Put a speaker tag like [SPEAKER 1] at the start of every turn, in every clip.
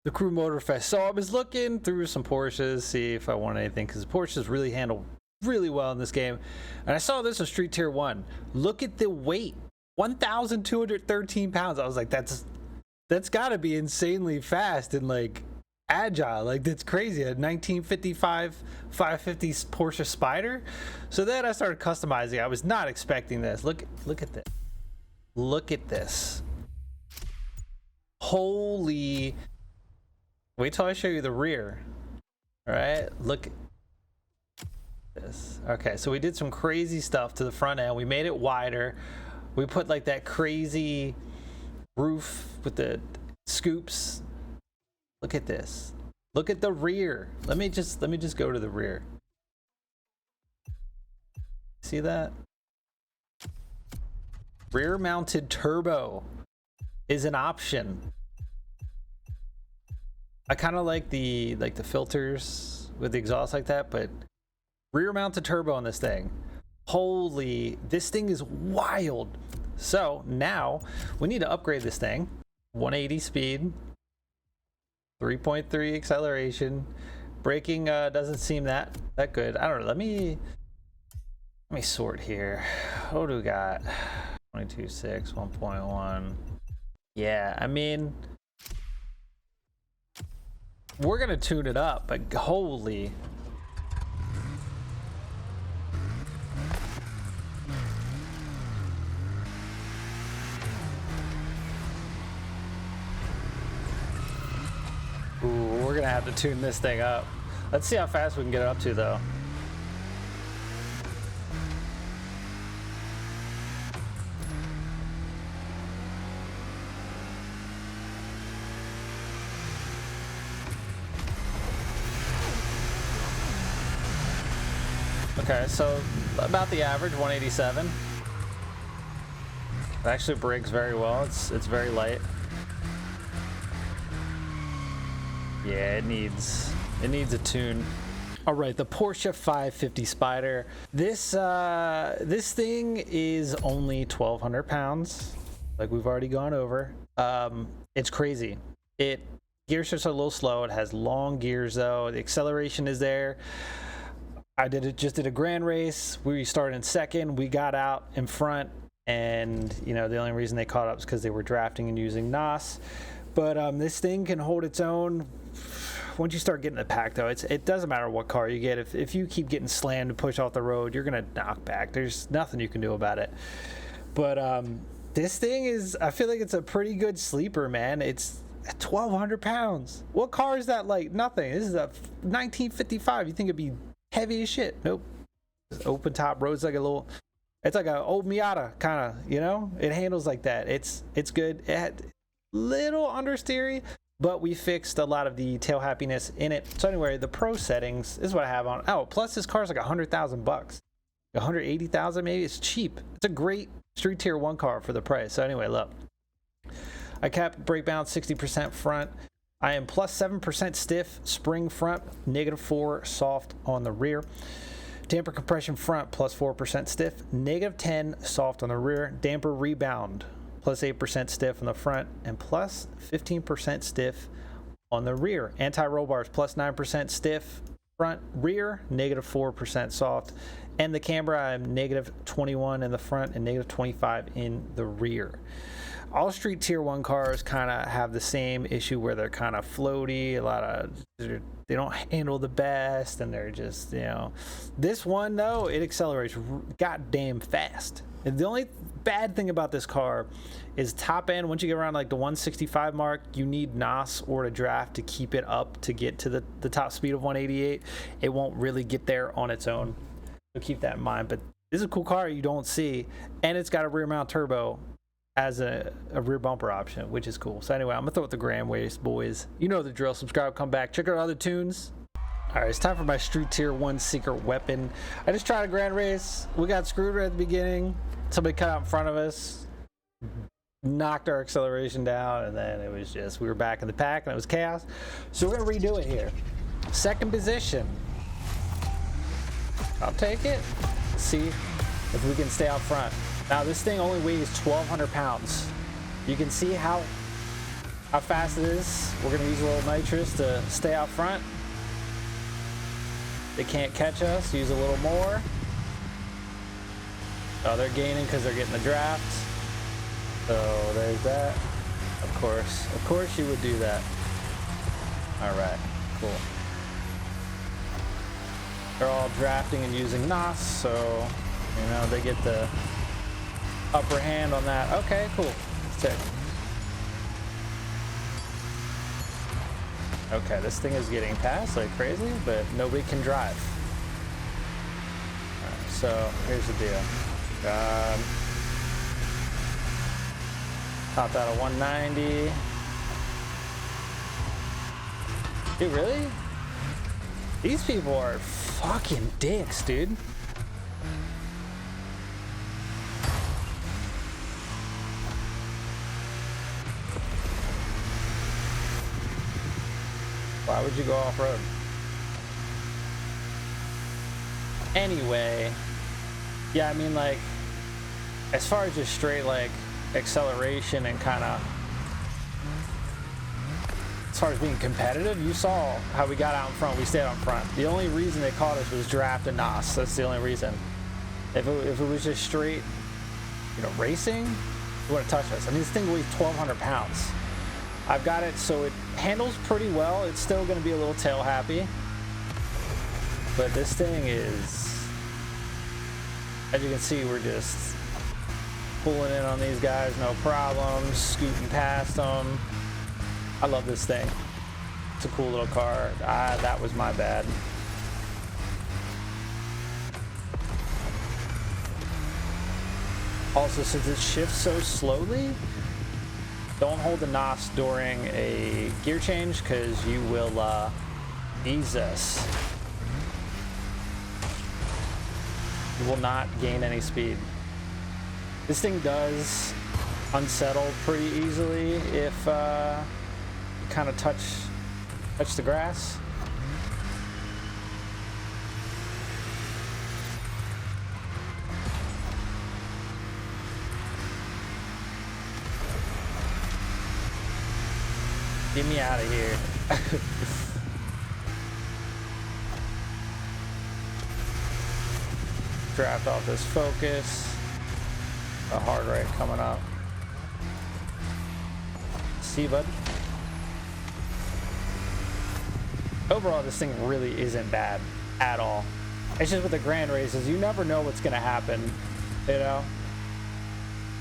[SPEAKER 1] the Crew Motorfest. So I was looking through some Porsches, see if I want anything, because Porsches really handle really well in this game. And I saw this on Street Tier 1. Look at the weight, 1,213 pounds. I was like, that's got to be insanely fast and like agile. Like, that's crazy. A 1955 550 Porsche Spyder. So then I started customizing. I was not expecting this. Look at this. Look at this. Holy. Wait till I show you the rear. All right, look at this. Okay, so we did some crazy stuff to the front end. We made it wider. We put like that crazy roof with the scoops. Look at this. Look at the rear. Let me just go to the rear. See that? Rear mounted turbo is an option. I kind of like the filters with the exhaust like that, but rear mounted turbo on this thing. Holy, this thing is wild. So now we need to upgrade this thing. 180 speed, 3.3 acceleration. Braking doesn't seem that good. I don't know. Let me sort here. What do we got? 22.6, 1.1. Yeah, I mean, we're gonna tune it up, but holy. Ooh, we're gonna have to tune this thing up. Let's see how fast we can get it up to, though. Okay, so about the average, 187. It actually brakes very well. It's very light. Yeah, it needs a tune. All right, the Porsche 550 Spyder. This thing is only 1,200 pounds, like we've already gone over. It's crazy. Gear shifts are a little slow. It has long gears though. The acceleration is there. I just did a grand race. We started in second. We got out in front, and you know the only reason they caught up is because they were drafting and using NOS. But this thing can hold its own. Once you start getting the pack, though, it doesn't matter what car you get. If you keep getting slammed and pushed off the road, you're gonna knock back. There's nothing you can do about it. But this thing is, I feel like it's a pretty good sleeper, man. It's 1,200 pounds. What car is that? Like nothing. This is a 1955. You think it'd be heavy as shit? Nope. Open top roads, like it's like a old Miata kind of, you know. It handles like that. It's good. It had little understeering, but we fixed a lot of the tail happiness in it. So anyway, the pro settings, this is what I have on. Oh, plus this car's like $100,000, 180,000 maybe. It's cheap. It's a great Street Tier 1 car for the price. So anyway, look, I capped brake balance 60% front. I am plus 7% stiff spring front, -4 soft on the rear. Damper compression front plus 4% stiff, -10 soft on the rear. Damper rebound plus 8% stiff on the front and plus 15% stiff on the rear. Anti-roll bars plus 9% stiff front, rear -4% soft. And the camber, I'm -21 in the front and -25 in the rear. All Street Tier 1 cars kind of have the same issue where they're kind of floaty. They don't handle the best, and they're just, you know. This one, though, it accelerates goddamn fast. And the only bad thing about this car is top end. Once you get around like the 165 mark, you need NOS or to draft to keep it up to get to the top speed of 188. It won't really get there on its own. So keep that in mind. But this is a cool car you don't see, and it's got a rear mount turbo as a rear bumper option, which is cool. So anyway, I'm gonna throw it the gram waist, boys. You know the drill. Subscribe, come back, check out other tunes. All right, it's time for my Street Tier 1 secret weapon. I just tried a grand race. We got screwed right at the beginning. Somebody cut out in front of us, knocked our acceleration down, and then it was just, we were back in the pack and it was chaos. So we're gonna redo it here. Second position. I'll take it. See if we can stay out front. Now this thing only weighs 1,200 pounds. You can see how how fast it is. We're gonna use a little nitrous to stay out front. They can't catch us, use a little more. Oh, they're gaining because they're getting the draft. So there's that. Of course you would do that. All right, cool. They're all drafting and using NOS, so, you know, they get the upper hand on that. Okay, cool, sick. Okay, this thing is getting passed like crazy, but nobody can drive. All right, so here's the deal. Topped out of 190. Dude, really? These people are fucking dicks, dude. Why would you go off-road? Anyway, yeah, I mean, like, as far as just straight, like, acceleration and kind of, as far as being competitive, you saw how we got out in front. We stayed out in front. The only reason they caught us was draft and NOS. That's the only reason. If it was just straight, you know, racing, it wouldn't touch us. I mean, this thing weighs 1,200 pounds. I've got it so it handles pretty well. It's still going to be a little tail happy, but this thing is, as you can see, we're just pulling in on these guys, no problems, scooting past them. I love this thing. It's a cool little car. That was my bad. Also, since it shifts so slowly, don't hold the NOS during a gear change because you will ease this. You will not gain any speed. This thing does unsettle pretty easily if you kind of touch the grass. Get me out of here. Draft off this focus. A hard right coming up. See, bud? Overall, this thing really isn't bad at all. It's just with the grand races, you never know what's gonna happen, you know?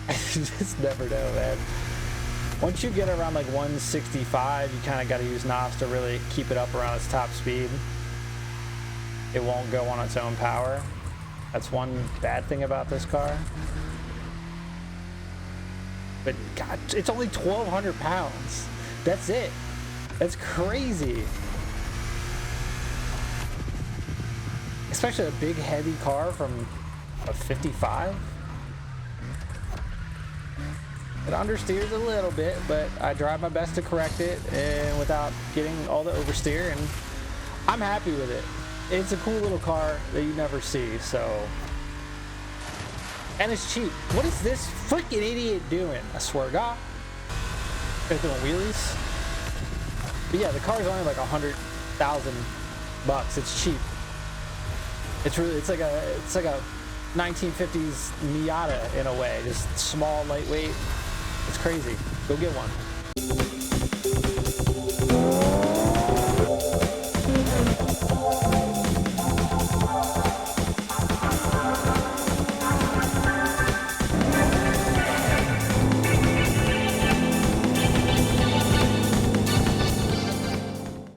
[SPEAKER 1] You just never know, man. Once you get around like 165, you kind of got to use NOS to really keep it up around its top speed. It won't go on its own power. That's one bad thing about this car. But God, it's only 1,200 pounds. That's it. That's crazy. Especially a big heavy car from a 55. It understeers a little bit, but I tried my best to correct it and without getting all the oversteer, and I'm happy with it. It's a cool little car that you never see, so. And it's cheap. What is this freaking idiot doing? I swear to God. They're doing wheelies. But yeah, the car's only like $100,000. It's cheap. It's really, it's like a 1950s Miata in a way, just small, lightweight. It's crazy. Go get one.